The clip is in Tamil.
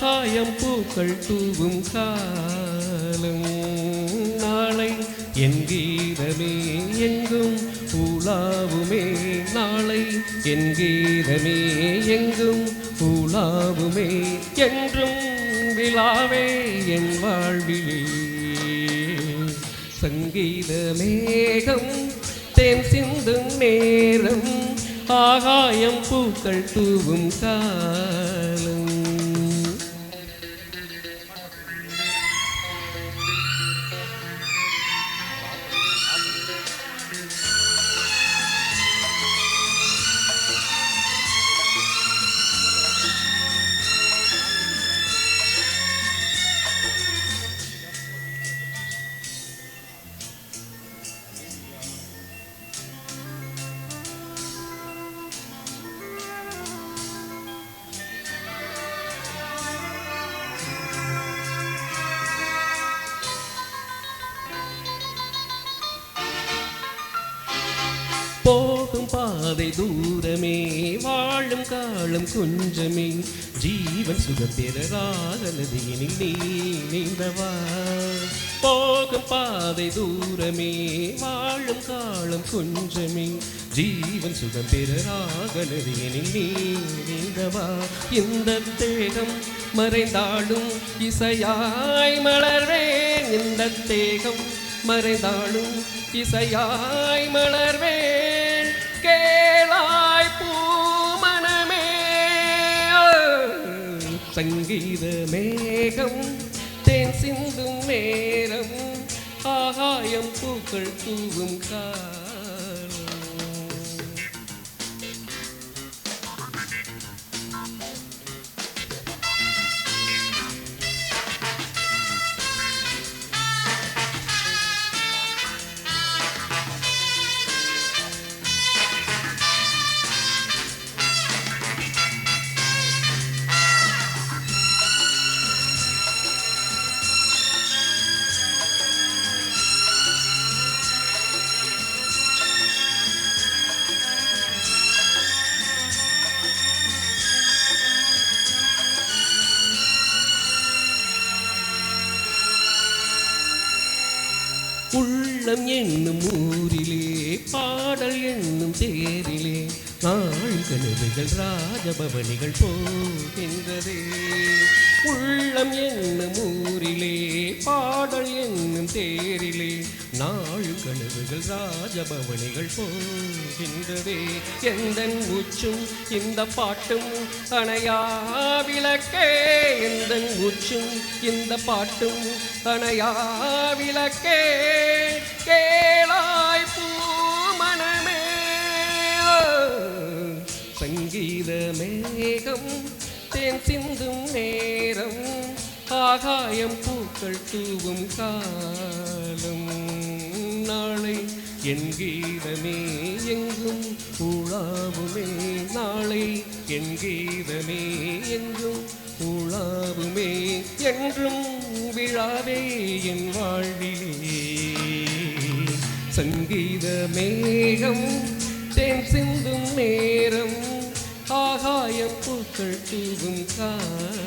ஆகாயம் பூக்கள் தூவும் காலம் நாளை என் கீதமே எங்கும் உலாவுமே நாளை என் கீதமே எங்கும் உலாவுமே என்றும் விழாவே என் வாழ்விலே சங்கீத மேகம் தேன் சிந்தும் நேரம் ஆகாயம் பூக்கள் தூவும் காலம் போகும் பாதை தூரமே வாழும் காலம் கொஞ்சமே ஜீவன் சுகம் பெறராக நதியினில் நீ நீந்தவா போகும் பாதை தூரமே வாழும் காலம் கொஞ்சமே ஜீவன் சுகம் பெறராக நதியினில் நீ நீந்தவா இந்த தேகம் மறைந்தாலும் இசையாய் மலர்வேன் இந்த தேகம் மறைந்தாலும் இசையாய் மலர்வேன் கேளாய் பூமனமே சங்கீத மேகம் தேன் சிந்தும் நேரம் ஆகாயம் பூக்கள் தூவும் காலம் உள்ளம் என்னும் ஊரிலே பாடல் என்னும் தேரிலே நாள் கனவுகள் ராஜபவனிகள் போகின்றதே உள்ளம் என்னும் ஊரிலே பாடல் என்னும் தேரிலே நாள் கனவுகள் ராஜபவனிகள் போகின்றதே எந்தன் உச்சும் இந்த பாட்டும் அணையா விளக்கே எந்தன் உச்சும் இந்த பாட்டும் அணையா விளக்கே கேளாய் பூமனமே சங்கீத மேகம் தேன் சிந்தும் நேரம் ஆகாயம் பூக்கள் தூவும் காலம் நாளை என் கீதமே எங்கும் உலாவுமே நாளை என் கீதமே எங்கும் உலாவுமே என்றும் விழாவே என் வாழ்விலே சங்கீத மேகம் தேன் சிந்தும் நேரம் ஆகாயம் பூக்கள் தூவும் காலம்